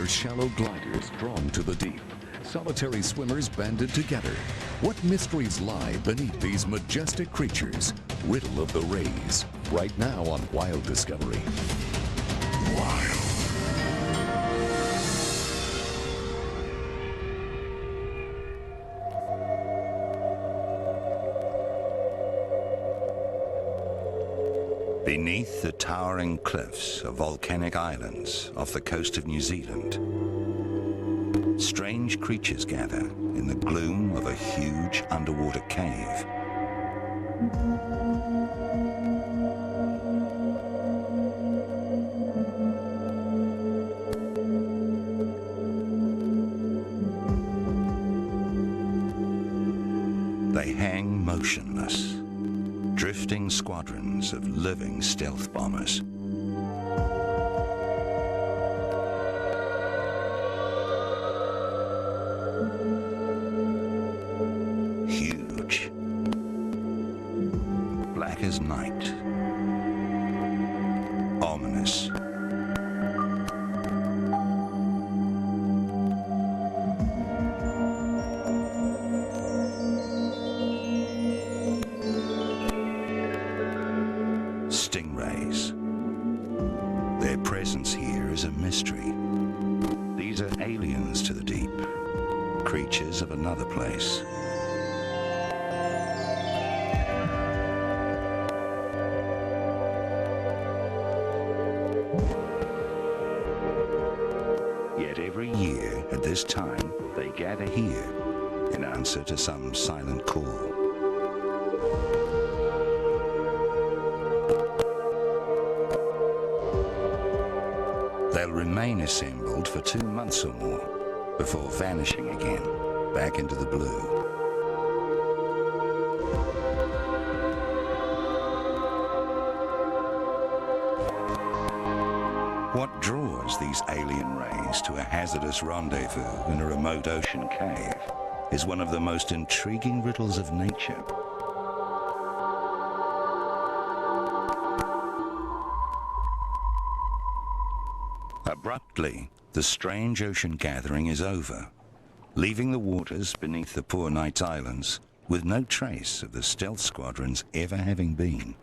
shallow gliders drawn to the deep, solitary swimmers banded together. What mysteries lie beneath these majestic creatures? Riddle of the Rays, right now on Wild Discovery. Wild. Beneath the towering cliffs of volcanic islands off the coast of New Zealand, strange creatures gather in the gloom of a huge underwater cave. They hang motionless, drifting squadrons of living stealth bombers. Huge, black as night, ominous. Stingrays. Their presence here is a mystery. These are aliens to the deep, creatures of another place. Yet every year at this time, they gather here in answer to some silent call. They'll remain assembled for 2 months or more before vanishing again, back into the blue. What draws these alien rays to a hazardous rendezvous in a remote ocean cave is one of the most intriguing riddles of nature. Abruptly, the strange ocean gathering is over, leaving the waters beneath the Poor Knights Islands with no trace of the stealth squadrons ever having been.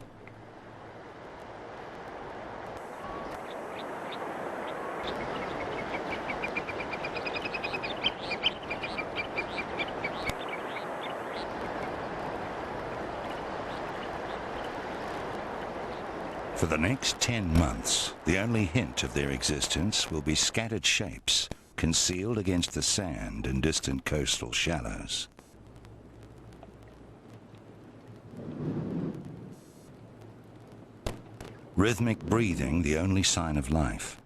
For the next 10 months, the only hint of their existence will be scattered shapes concealed against the sand in distant coastal shallows. Rhythmic breathing the only sign of life,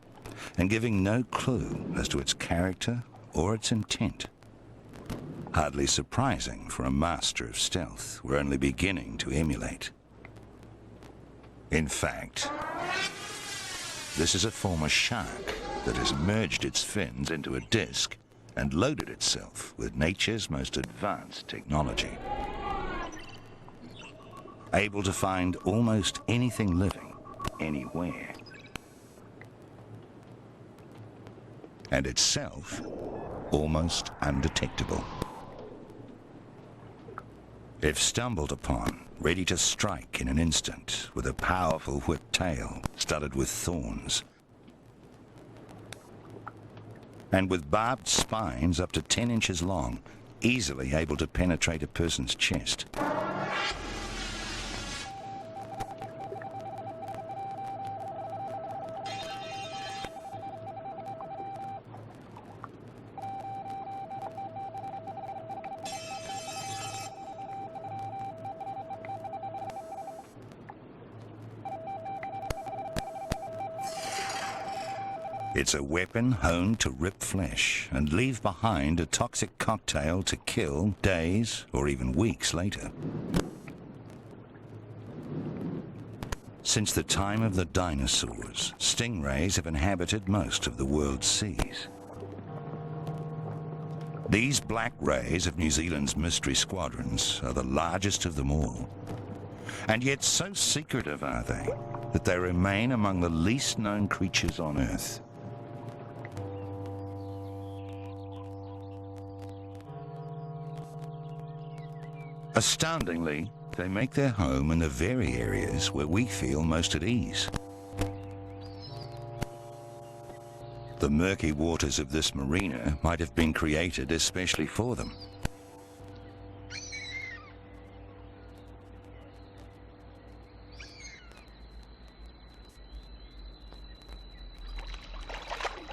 and giving no clue as to its character or its intent. Hardly surprising for a master of stealth we're only beginning to emulate. In fact, this is a former shark that has merged its fins into a disc and loaded itself with nature's most advanced technology. Able to find almost anything living, anywhere. And itself almost undetectable. If stumbled upon, ready to strike in an instant with a powerful whipped tail studded with thorns, and with barbed spines up to 10 inches long, easily able to penetrate a person's chest. It's a weapon honed to rip flesh and leave behind a toxic cocktail to kill days or even weeks later. Since the time of the dinosaurs, stingrays have inhabited most of the world's seas. These black rays of New Zealand's mystery squadrons are the largest of them all. And yet so secretive are they that they remain among the least known creatures on Earth. Astoundingly, they make their home in the very areas where we feel most at ease. The murky waters of this marina might have been created especially for them.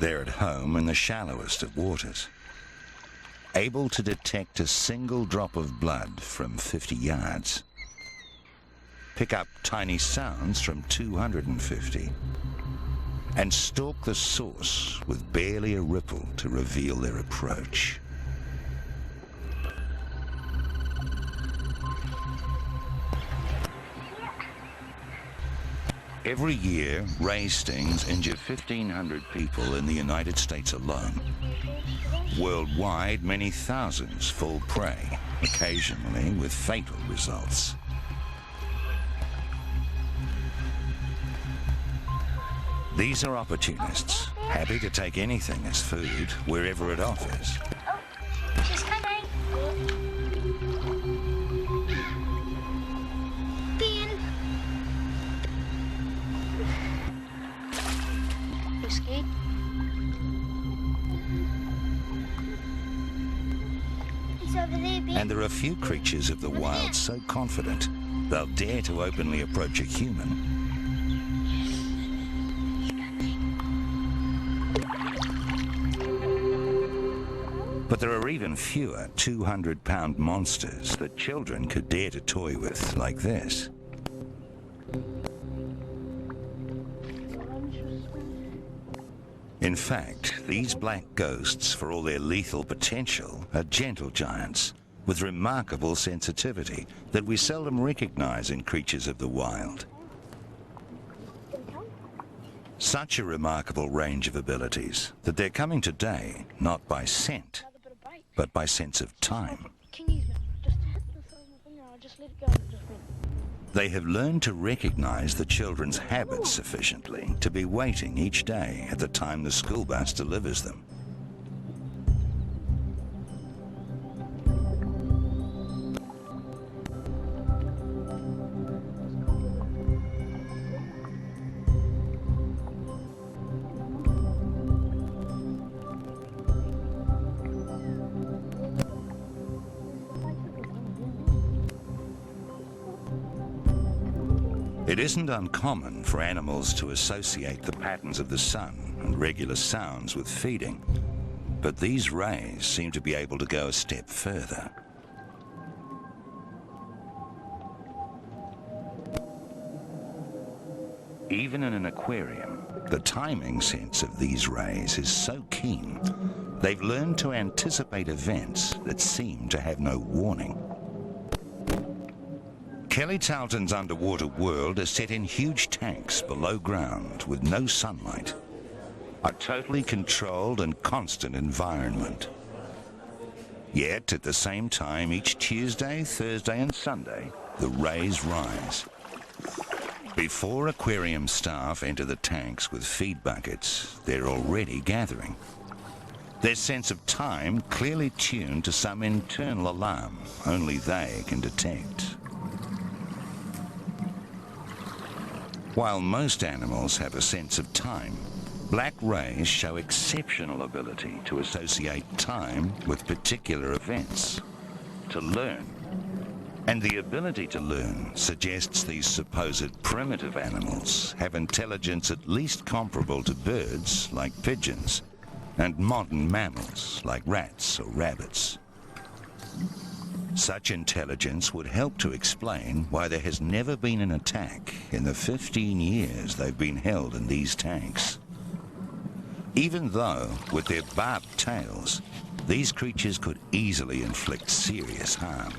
They're at home in the shallowest of waters, able to detect a single drop of blood from 50 yards, pick up tiny sounds from 250, and stalk the source with barely a ripple to reveal their approach. Every year, ray stings injure 1,500 people in the United States alone. Worldwide, many thousands fall prey, occasionally with fatal results. These are opportunists, happy to take anything as food, wherever it offers. Oh, she's coming. Ben. You scared? He's over there, Ben. And there are few creatures of the wild so confident they'll dare to openly approach a human. But there are even fewer 200-pound monsters that children could dare to toy with, like this. In fact, these black ghosts, for all their lethal potential, are gentle giants with remarkable sensitivity that we seldom recognize in creatures of the wild. Such a remarkable range of abilities that they're coming today not by scent, but by sense of time. Can you just hit the side of my finger? I'll just let it go and it just went. They have learned to recognize the children's habits sufficiently to be waiting each day at the time the school bus delivers them. It isn't uncommon for animals to associate the patterns of the sun and regular sounds with feeding, but these rays seem to be able to go a step further. Even in an aquarium, the timing sense of these rays is so keen, they've learned to anticipate events that seem to have no warning. Kelly Talton's underwater world is set in huge tanks below ground with no sunlight. A totally controlled and constant environment. Yet, at the same time, each Tuesday, Thursday and Sunday, the rays rise. Before aquarium staff enter the tanks with feed buckets, they're already gathering. Their sense of time clearly tuned to some internal alarm only they can detect. While most animals have a sense of time, black rays show exceptional ability to associate time with particular events, to learn. And the ability to learn suggests these supposed primitive animals have intelligence at least comparable to birds, like pigeons, and modern mammals, like rats or rabbits. Such intelligence would help to explain why there has never been an attack in the 15 years they've been held in these tanks. Even though, with their barbed tails, these creatures could easily inflict serious harm.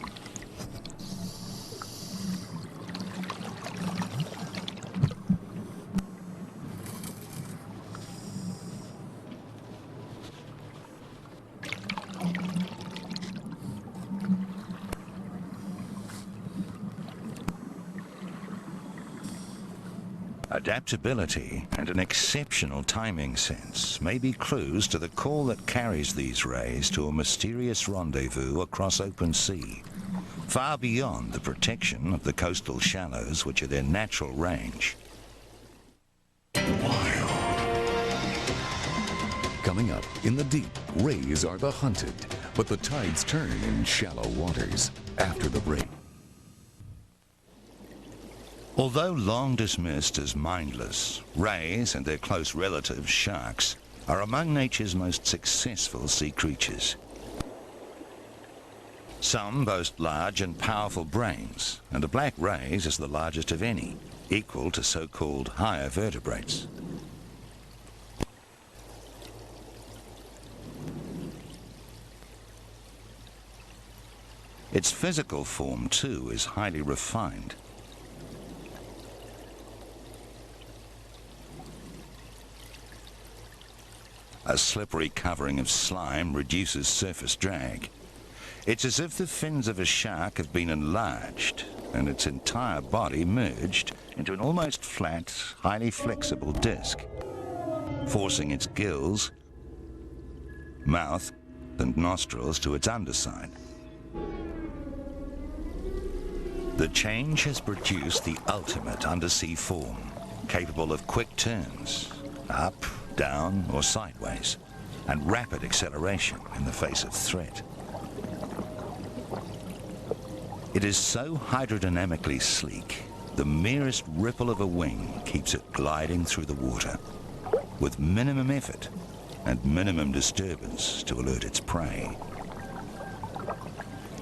Adaptability and an exceptional timing sense may be clues to the call that carries these rays to a mysterious rendezvous across open sea, far beyond the protection of the coastal shallows, which are their natural range. Coming up, in the deep, rays are the hunted, but the tides turn in shallow waters after the break. Although long dismissed as mindless, rays and their close relatives, sharks, are among nature's most successful sea creatures. Some boast large and powerful brains, and a black rays is the largest of any, equal to so-called higher vertebrates. Its physical form, too, is highly refined. A slippery covering of slime reduces surface drag. It's as if the fins of a shark have been enlarged and its entire body merged into an almost flat, highly flexible disc, forcing its gills, mouth, and nostrils to its underside. The change has produced the ultimate undersea form, capable of quick turns, up, down, or sideways, and rapid acceleration in the face of threat. It is so hydrodynamically sleek, the merest ripple of a wing keeps it gliding through the water, with minimum effort and minimum disturbance to alert its prey.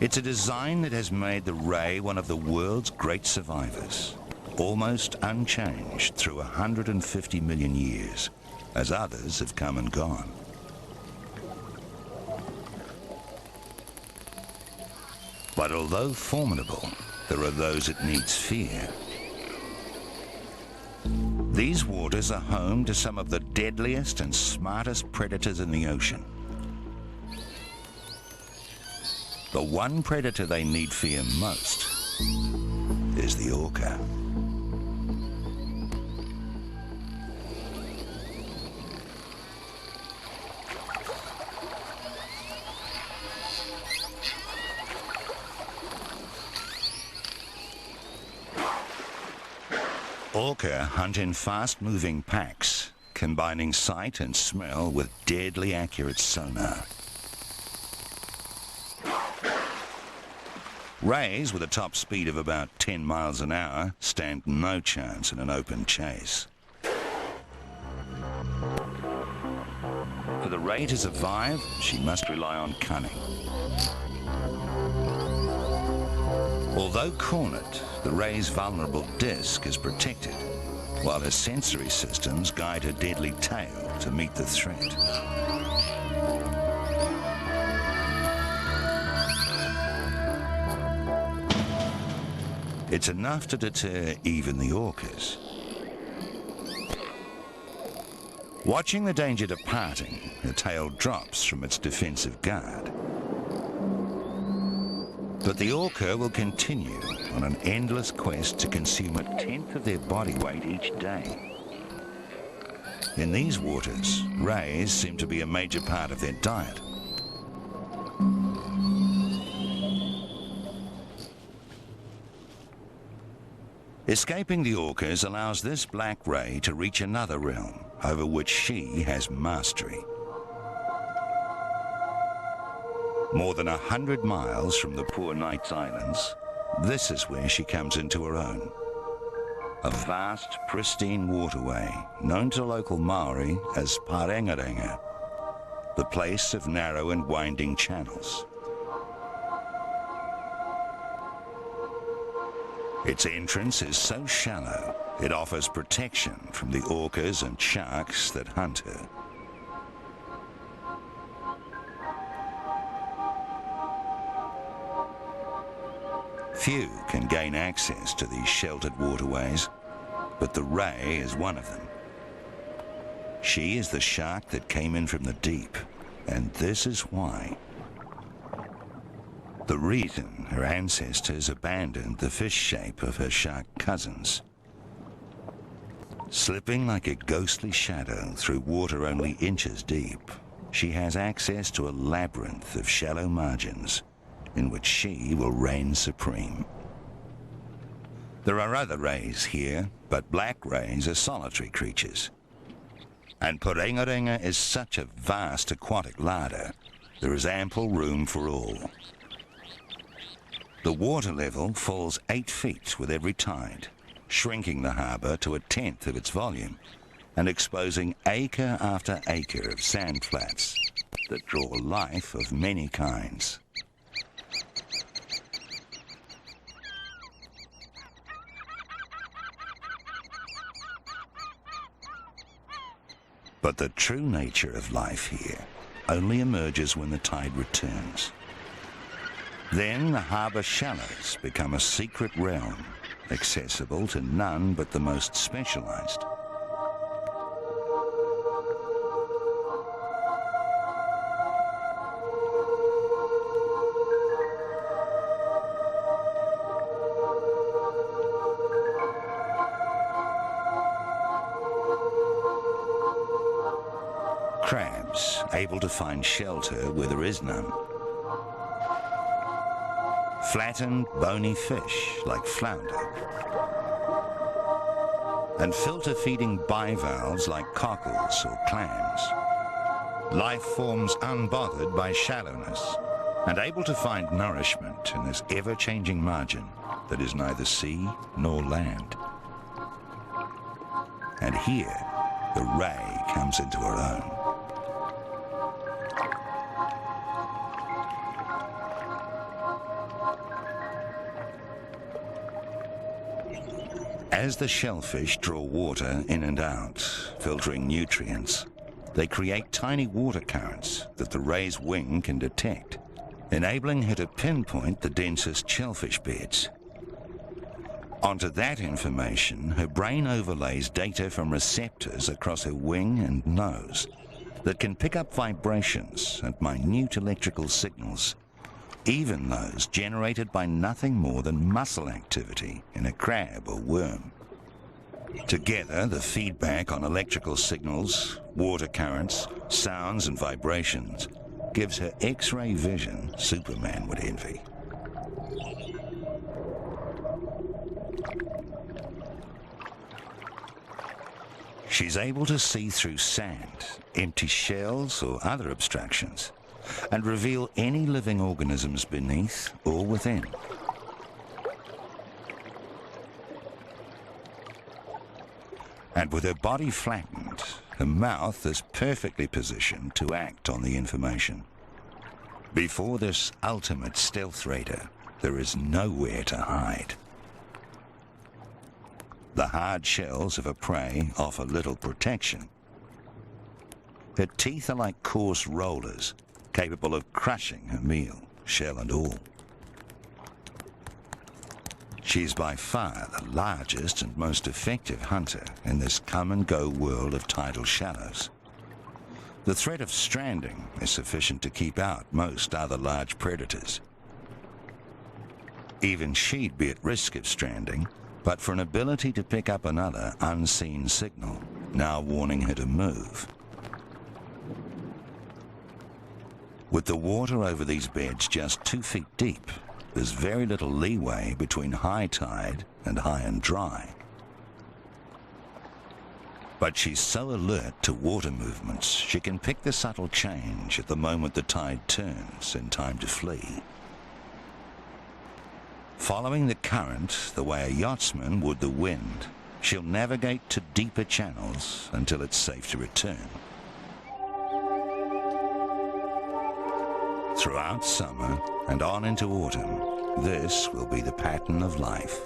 It's a design that has made the ray one of the world's great survivors, almost unchanged through 150 million years, as others have come and gone. But although formidable, there are those it needs fear. These waters are home to some of the deadliest and smartest predators in the ocean. The one predator they need fear most is the orca. Orca hunt in fast-moving packs, combining sight and smell with deadly accurate sonar. Rays with a top speed of about 10 miles an hour stand no chance in an open chase. For the ray to survive, she must rely on cunning. Although cornered, the ray's vulnerable disc is protected, while her sensory systems guide her deadly tail to meet the threat. It's enough to deter even the orcas. Watching the danger departing, the tail drops from its defensive guard. But the orca will continue on an endless quest to consume 1/10 of their body weight each day. In these waters, rays seem to be a major part of their diet. Escaping the orcas allows this black ray to reach another realm over which she has mastery. More than 100 miles from the Poor Knights Islands, this is where she comes into her own. A vast, pristine waterway known to local Maori as Parengarenga, the place of narrow and winding channels. Its entrance is so shallow, it offers protection from the orcas and sharks that hunt her. Few can gain access to these sheltered waterways, but the ray is one of them. She is the shark that came in from the deep, and this is why. The reason her ancestors abandoned the fish shape of her shark cousins. Slipping like a ghostly shadow through water only inches deep, she has access to a labyrinth of shallow margins, in which she will reign supreme. There are other rays here, but black rays are solitary creatures. And Purengarenga is such a vast aquatic larder, there is ample room for all. The water level falls 8 feet with every tide, shrinking the harbour to 1/10 of its volume and exposing acre after acre of sand flats that draw life of many kinds. But the true nature of life here only emerges when the tide returns. Then the harbour shallows become a secret realm, accessible to none but the most specialised. Crabs able to find shelter where there is none. Flattened, bony fish like flounder. And filter-feeding bivalves like cockles or clams. Life forms unbothered by shallowness and able to find nourishment in this ever-changing margin that is neither sea nor land. And here, the ray comes into her own. As the shellfish draw water in and out, filtering nutrients, they create tiny water currents that the ray's wing can detect, enabling her to pinpoint the densest shellfish beds. Onto that information, her brain overlays data from receptors across her wing and nose that can pick up vibrations and minute electrical signals, even those generated by nothing more than muscle activity in a crab or worm. Together, the feedback on electrical signals, water currents, sounds and vibrations gives her X-ray vision Superman would envy. She's able to see through sand, empty shells or other obstructions, and reveal any living organisms beneath or within. And with her body flattened, her mouth is perfectly positioned to act on the information. Before this ultimate stealth raider, there is nowhere to hide. The hard shells of her prey offer little protection. Her teeth are like coarse rollers, capable of crushing her meal, shell and all. She's by far the largest and most effective hunter in this come-and-go world of tidal shallows. The threat of stranding is sufficient to keep out most other large predators. Even she'd be at risk of stranding, but for an ability to pick up another unseen signal, now warning her to move. With the water over these beds just 2 feet deep, there's very little leeway between high tide and high and dry. But she's so alert to water movements, she can pick the subtle change at the moment the tide turns in time to flee. Following the current the way a yachtsman would the wind, she'll navigate to deeper channels until it's safe to return. Throughout summer and on into autumn, this will be the pattern of life.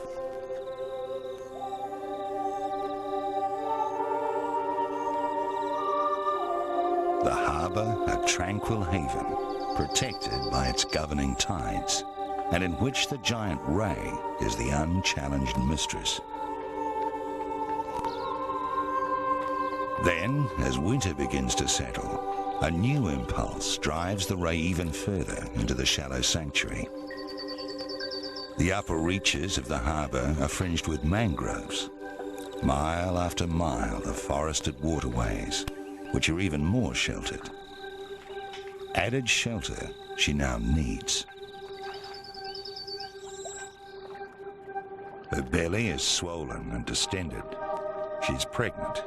The harbour a tranquil haven, protected by its governing tides, and in which the giant ray is the unchallenged mistress. Then, as winter begins to settle, a new impulse drives the ray even further into the shallow sanctuary. The upper reaches of the harbour are fringed with mangroves, mile after mile of forested waterways, which are even more sheltered. Added shelter she now needs. Her belly is swollen and distended. She's pregnant.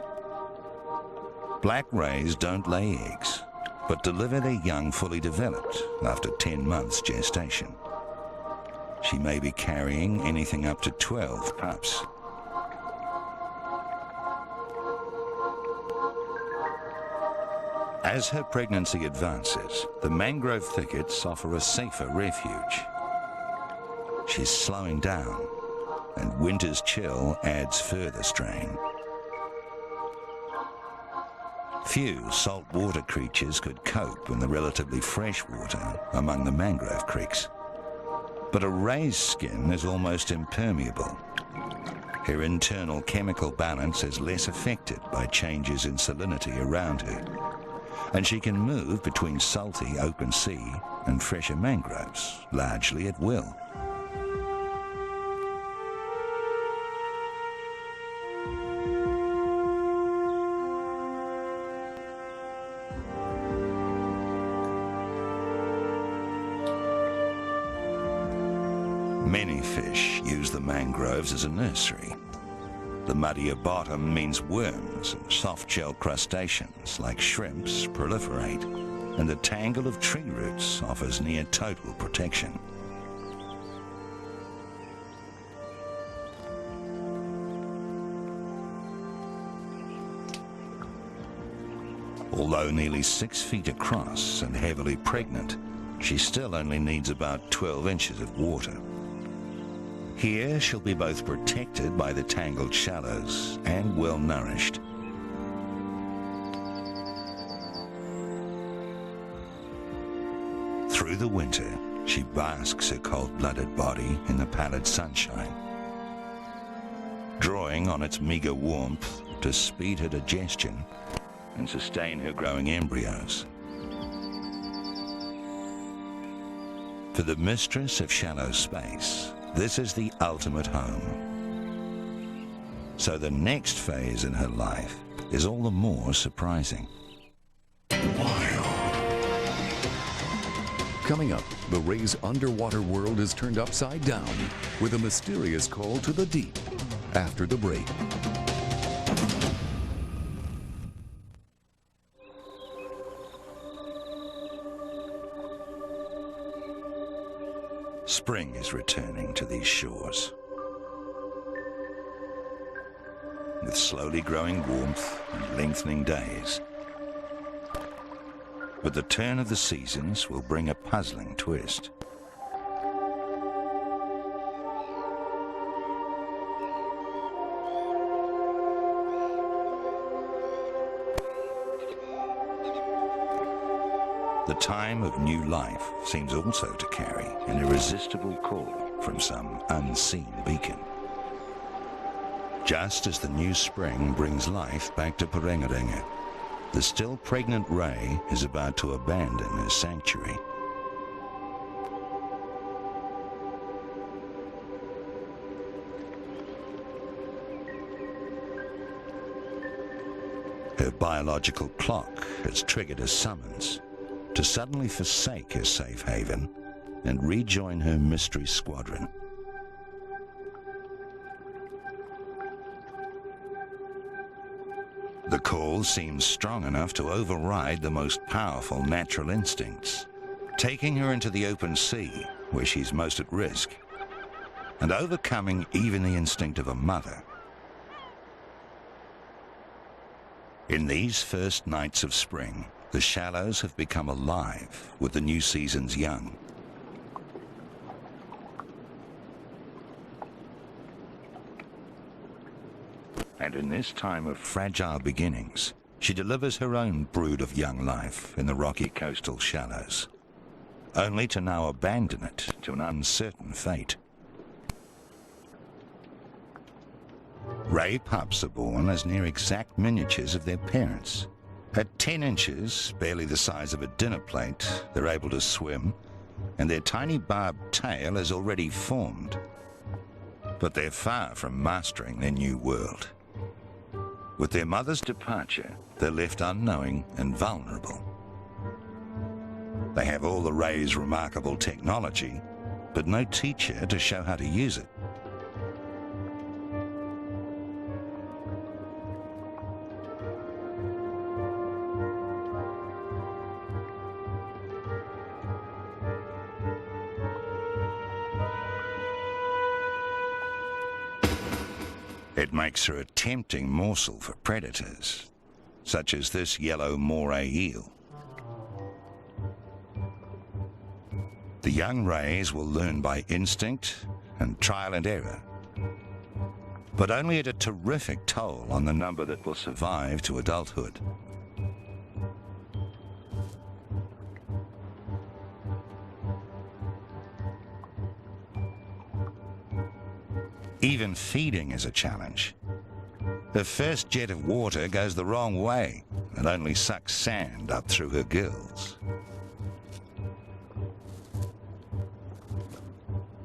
Black rays don't lay eggs, but deliver their young fully developed after 10 months gestation. She may be carrying anything up to 12 pups. As her pregnancy advances, the mangrove thickets offer a safer refuge. She's slowing down, and winter's chill adds further strain. Few saltwater creatures could cope in the relatively fresh water among the mangrove creeks. But a ray's skin is almost impermeable. Her internal chemical balance is less affected by changes in salinity around her, and she can move between salty open sea and fresher mangroves, largely at will. Many fish use the mangroves as a nursery. The muddier bottom means worms and soft-shell crustaceans like shrimps proliferate, and the tangle of tree roots offers near total protection. Although nearly 6 feet across and heavily pregnant, she still only needs about 12 inches of water. Here she'll be both protected by the tangled shallows and well nourished. Through the winter, she basks her cold-blooded body in the pallid sunshine, drawing on its meager warmth to speed her digestion and sustain her growing embryos. For the mistress of shallow space, this is the ultimate home. So the next phase in her life is all the more surprising. Coming up, the Ray's underwater world is turned upside down with a mysterious call to the deep after the break. Spring is returning to these shores. With slowly growing warmth and lengthening days. But the turn of the seasons will bring a puzzling twist. The time of new life seems also to carry an irresistible call from some unseen beacon. Just as the new spring brings life back to Parengarenga, the still pregnant Ray is about to abandon her sanctuary. Her biological clock has triggered a summons to suddenly forsake her safe haven and rejoin her mystery squadron. The call seems strong enough to override the most powerful natural instincts, taking her into the open sea where she's most at risk, and overcoming even the instinct of a mother. In these first nights of spring, the shallows have become alive with the new season's young. And in this time of fragile beginnings, she delivers her own brood of young life in the rocky coastal shallows, only to now abandon it to an uncertain fate. Ray pups are born as near exact miniatures of their parents. At 10 inches, barely the size of a dinner plate, they're able to swim, and their tiny barbed tail is already formed. But they're far from mastering their new world. With their mother's departure, they're left unknowing and vulnerable. They have all the Ray's remarkable technology, but no teacher to show how to use it. It makes her a tempting morsel for predators, such as this yellow moray eel. The young rays will learn by instinct and trial and error, but only at a terrific toll on the number that will survive to adulthood. Even feeding is a challenge. Her first jet of water goes the wrong way and only sucks sand up through her gills.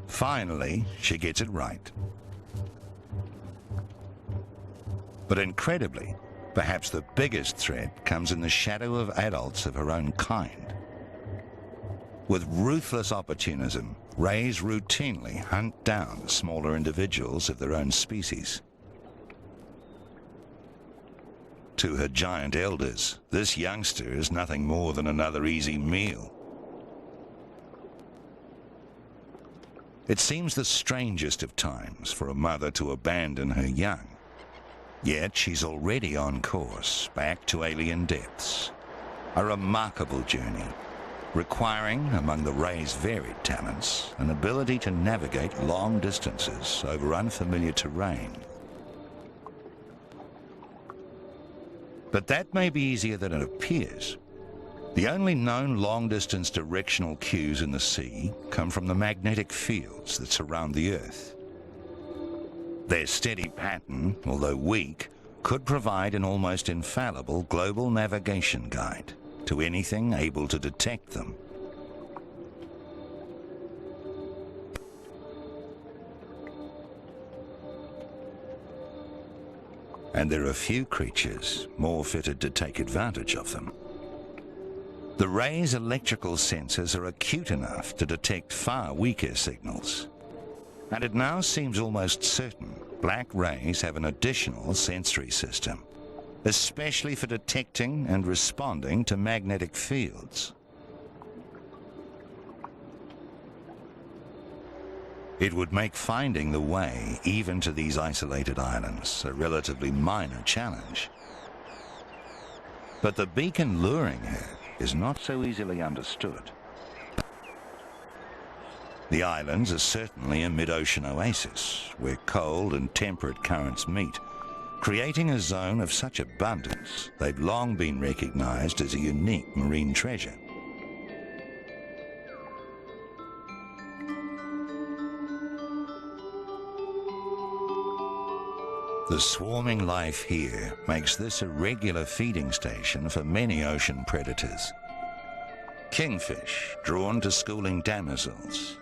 Finally, she gets it right. But incredibly, perhaps the biggest threat comes in the shadow of adults of her own kind. With ruthless opportunism, rays routinely hunt down smaller individuals of their own species. To her giant elders, this youngster is nothing more than another easy meal. It seems the strangest of times for a mother to abandon her young. Yet she's already on course back to alien depths. A remarkable journey, requiring, among the ray's varied talents, an ability to navigate long distances over unfamiliar terrain. But that may be easier than it appears. The only known long-distance directional cues in the sea come from the magnetic fields that surround the Earth. Their steady pattern, although weak, could provide an almost infallible global navigation guide to anything able to detect them. And there are few creatures more fitted to take advantage of them. The ray's electrical sensors are acute enough to detect far weaker signals. And it now seems almost certain black rays have an additional sensory system, especially for detecting and responding to magnetic fields. It would make finding the way even to these isolated islands a relatively minor challenge. But the beacon luring her is not so easily understood. The islands are certainly a mid-ocean oasis where cold and temperate currents meet, creating a zone of such abundance they've long been recognized as a unique marine treasure. The swarming life here makes this a regular feeding station for many ocean predators. Kingfish drawn to schooling damsels.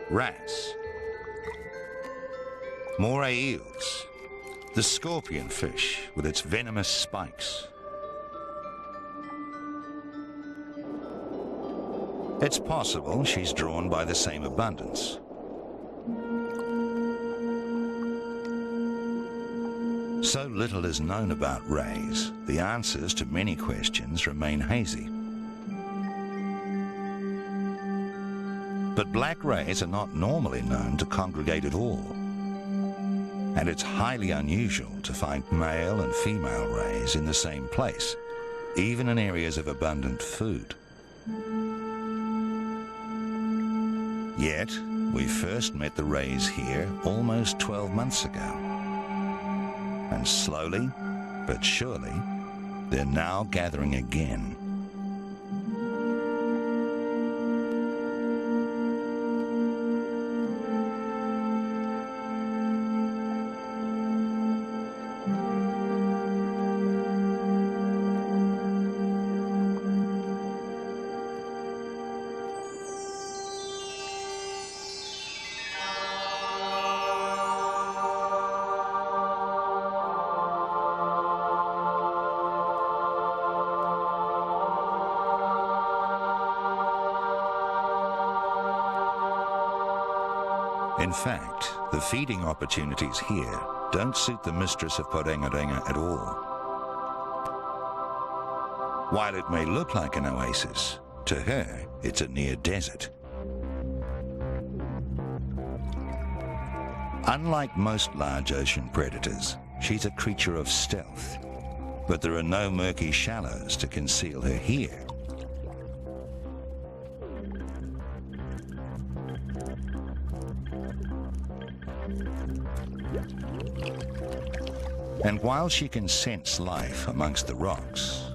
Rats. Moray eels. The scorpion fish with its venomous spikes. It's possible she's drawn by the same abundance. So little is known about rays, the answers to many questions remain hazy. But black rays are not normally known to congregate at all. And it's highly unusual to find male and female rays in the same place, even in areas of abundant food. Yet, we first met the rays here almost 12 months ago. And slowly, but surely, they're now gathering again. In fact, the feeding opportunities here don't suit the mistress of Porengarenga at all. While it may look like an oasis, to her it's a near desert. Unlike most large ocean predators, she's a creature of stealth. But there are no murky shallows to conceal her here. And while she can sense life amongst the rocks,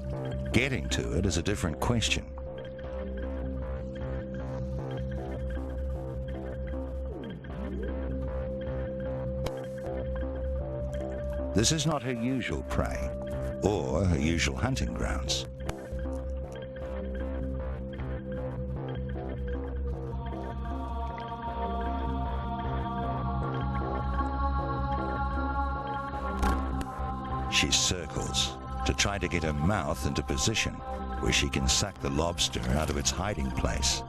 getting to it is a different question. This is not her usual prey, or her usual hunting grounds. She circles to try to get her mouth into position where she can suck the lobster out of its hiding place.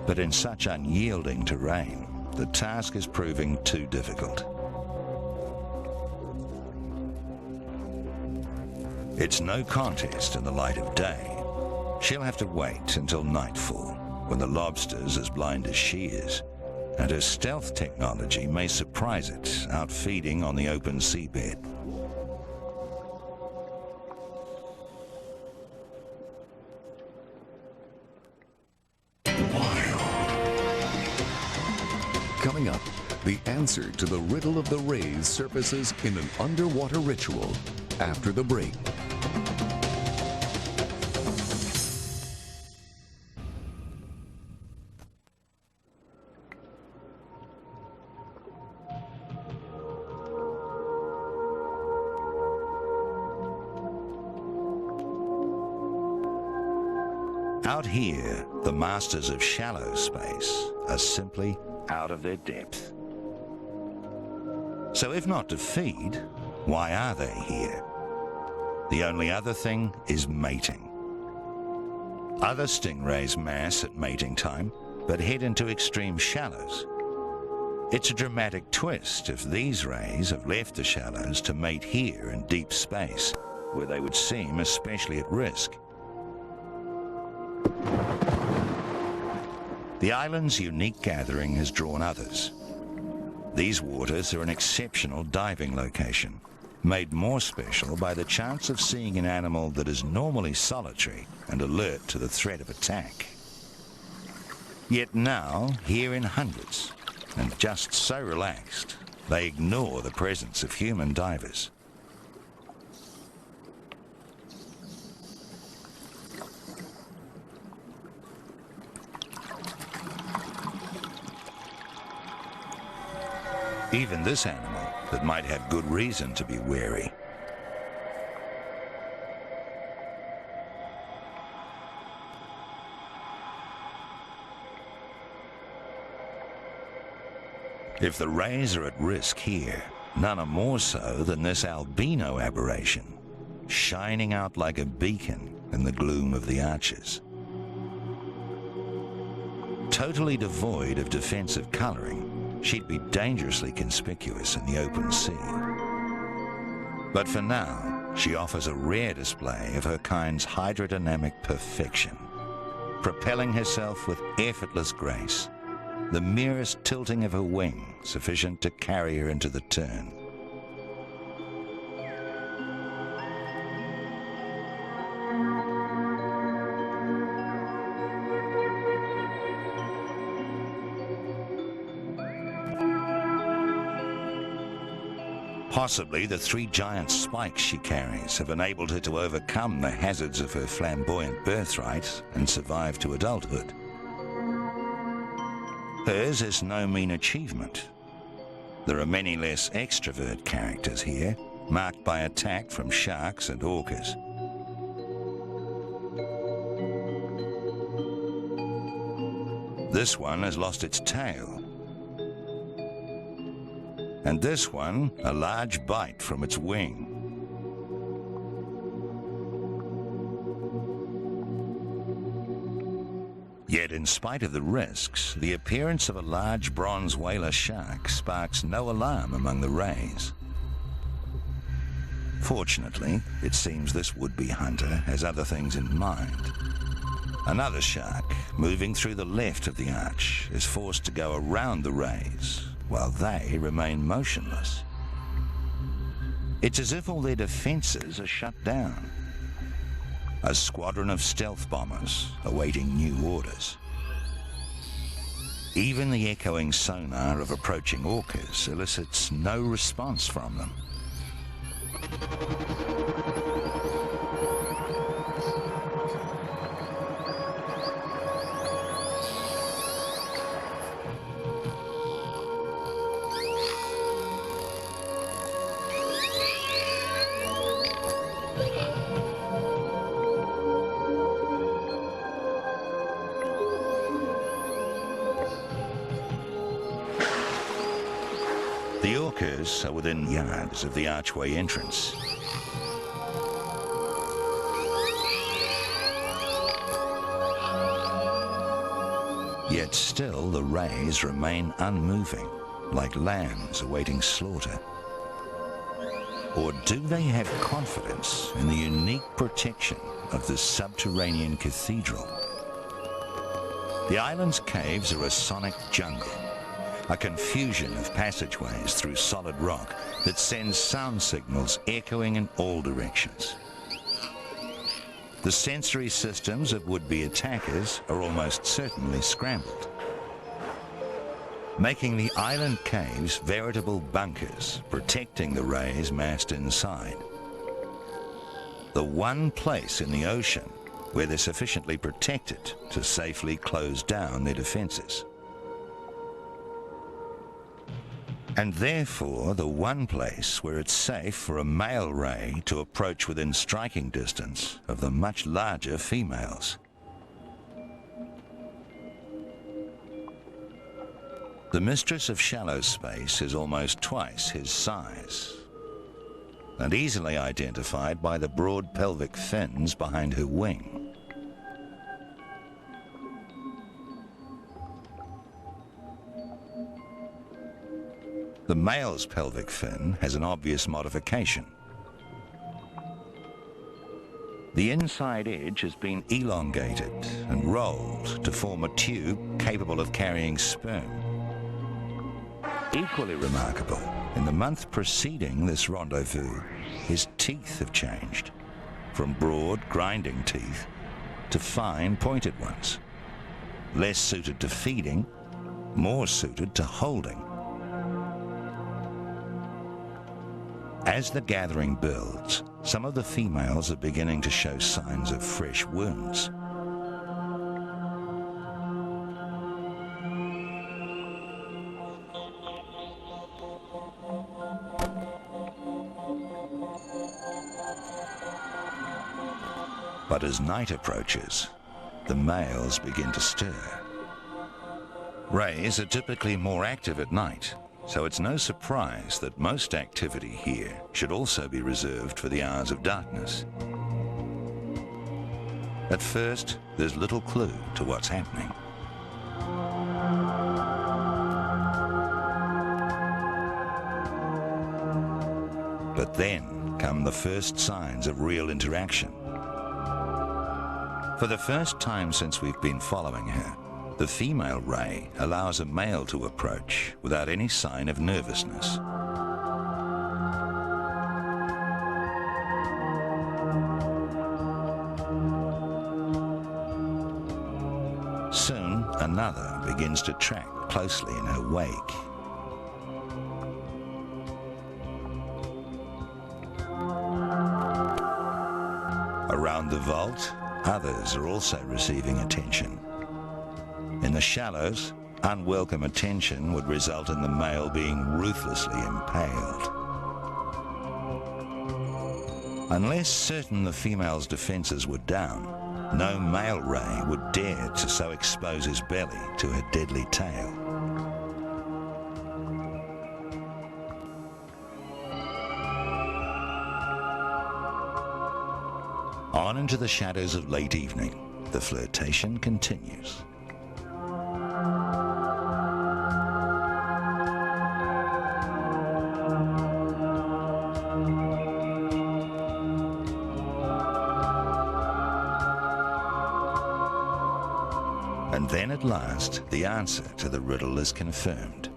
But in such unyielding terrain, the task is proving too difficult. It's no contest in the light of day. She'll have to wait until nightfall, when the lobster's as blind as she is, and her stealth technology may surprise it out feeding on the open seabed. Coming up, the answer to the riddle of the rays surfaces in an underwater ritual after the break. Out here, the masters of shallow space are simply out of their depth. So if not to feed, why are they here? The only other thing is mating. Other stingrays mass at mating time, but head into extreme shallows. It's a dramatic twist if these rays have left the shallows to mate here in deep space, where they would seem especially at risk. The island's unique gathering has drawn others. These waters are an exceptional diving location, made more special by the chance of seeing an animal that is normally solitary and alert to the threat of attack. Yet now, here in hundreds, and just so relaxed, they ignore the presence of human divers. Even this animal that might have good reason to be wary. If the rays are at risk here, none are more so than this albino aberration, shining out like a beacon in the gloom of the arches. Totally devoid of defensive coloring, she'd be dangerously conspicuous in the open sea. But for now, she offers a rare display of her kind's hydrodynamic perfection, propelling herself with effortless grace, the merest tilting of her wing sufficient to carry her into the turn. Possibly the 3 giant spikes she carries have enabled her to overcome the hazards of her flamboyant birthright and survive to adulthood. Hers is no mean achievement. There are many less extrovert characters here, marked by attack from sharks and orcas. This one has lost its tail. And this one, a large bite from its wing. Yet in spite of the risks, the appearance of a large bronze whaler shark sparks no alarm among the rays. Fortunately, it seems this would-be hunter has other things in mind. Another shark, moving through the left of the arch, is forced to go around the rays, while they remain motionless. It's as if all their defenses are shut down. A squadron of stealth bombers awaiting new orders. Even the echoing sonar of approaching orcas elicits no response from them. The orcas are within yards of the archway entrance. Yet still the rays remain unmoving, like lambs awaiting slaughter. Or do they have confidence in the unique protection of the subterranean cathedral? The island's caves are a sonic jungle, a confusion of passageways through solid rock that sends sound signals echoing in all directions. The sensory systems of would-be attackers are almost certainly scrambled, making the island caves veritable bunkers protecting the rays massed inside. The one place in the ocean where they're sufficiently protected to safely close down their defenses. And therefore the one place where it's safe for a male ray to approach within striking distance of the much larger females. The mistress of shallow space is almost twice his size, and easily identified by the broad pelvic fins behind her wing. The male's pelvic fin has an obvious modification. The inside edge has been elongated and rolled to form a tube capable of carrying sperm. Equally remarkable, in the month preceding this rendezvous, his teeth have changed, from broad, grinding teeth to fine, pointed ones, less suited to feeding, more suited to holding. As the gathering builds, some of the females are beginning to show signs of fresh wounds. But as night approaches, the males begin to stir. Rays are typically more active at night, so it's no surprise that most activity here should also be reserved for the hours of darkness. At first, there's little clue to what's happening. But then come the first signs of real interaction. For the first time since we've been following her, the female ray allows a male to approach without any sign of nervousness. Soon, another begins to track closely in her wake. Around the vault, others are also receiving attention. In the shallows, unwelcome attention would result in the male being ruthlessly impaled. Unless certain the female's defenses were down, no male ray would dare to so expose his belly to her deadly tail. On into the shadows of late evening, the flirtation continues. And then at last, the answer to the riddle is confirmed.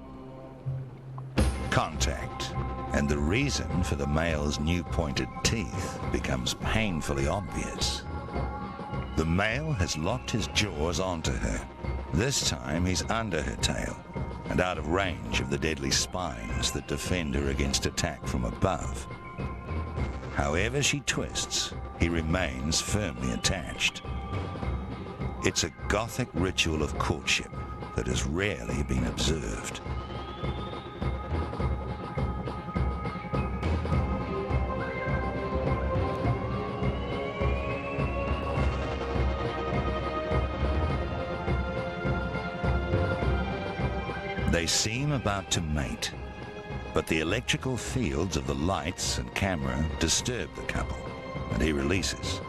Contact, and the reason for the male's new pointed teeth becomes painfully obvious. The male has locked his jaws onto her. This time he's under her tail and out of range of the deadly spines that defend her against attack from above. However she twists, he remains firmly attached. It's a Gothic ritual of courtship that has rarely been observed. They seem about to mate, but the electrical fields of the lights and camera disturb the couple, and he releases.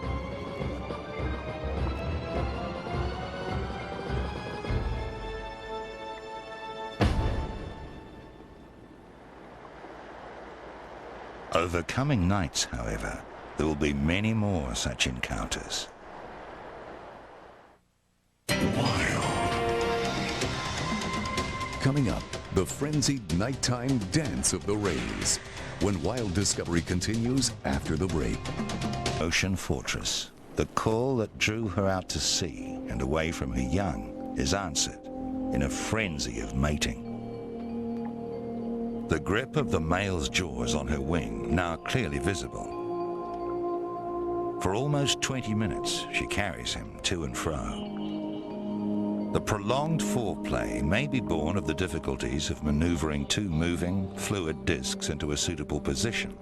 Over coming nights, however, there will be many more such encounters. Coming up, the frenzied nighttime dance of the rays. When Wild Discovery continues after the break. Ocean Fortress, the call that drew her out to sea and away from her young, is answered in a frenzy of mating. The grip of the male's jaws on her wing now clearly visible. For almost 20 minutes, she carries him to and fro. The prolonged foreplay may be born of the difficulties of maneuvering two moving, fluid discs into a suitable position.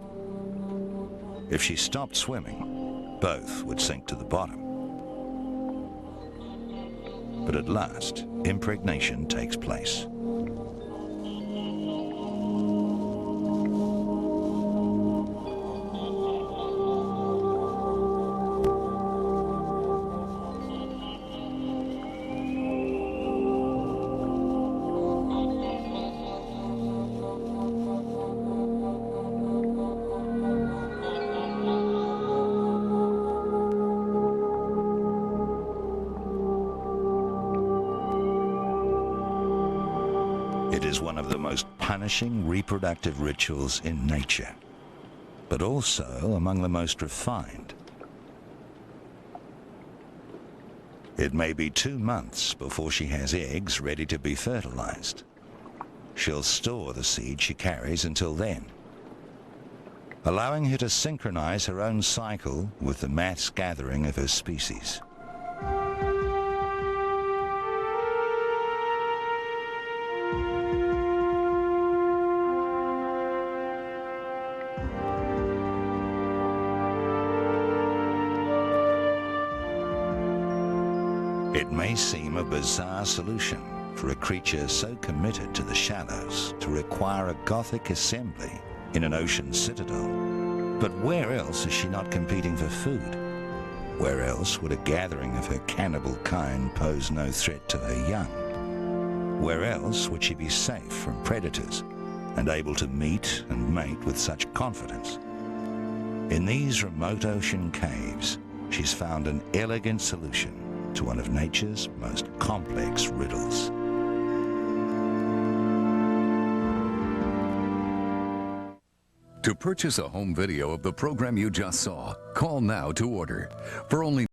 If she stopped swimming, both would sink to the bottom. But at last, impregnation takes place. It is one of the most punishing reproductive rituals in nature, but also among the most refined. It may be 2 months before she has eggs ready to be fertilized. She'll store the seed she carries until then, allowing her to synchronize her own cycle with the mass gathering of her species. It may seem a bizarre solution for a creature so committed to the shallows to require a Gothic assembly in an ocean citadel. But where else is she not competing for food? Where else would a gathering of her cannibal kind pose no threat to her young? Where else would she be safe from predators and able to meet and mate with such confidence? In these remote ocean caves, she's found an elegant solution to one of nature's most complex riddles. To purchase a home video of the program you just saw, call now to order. For only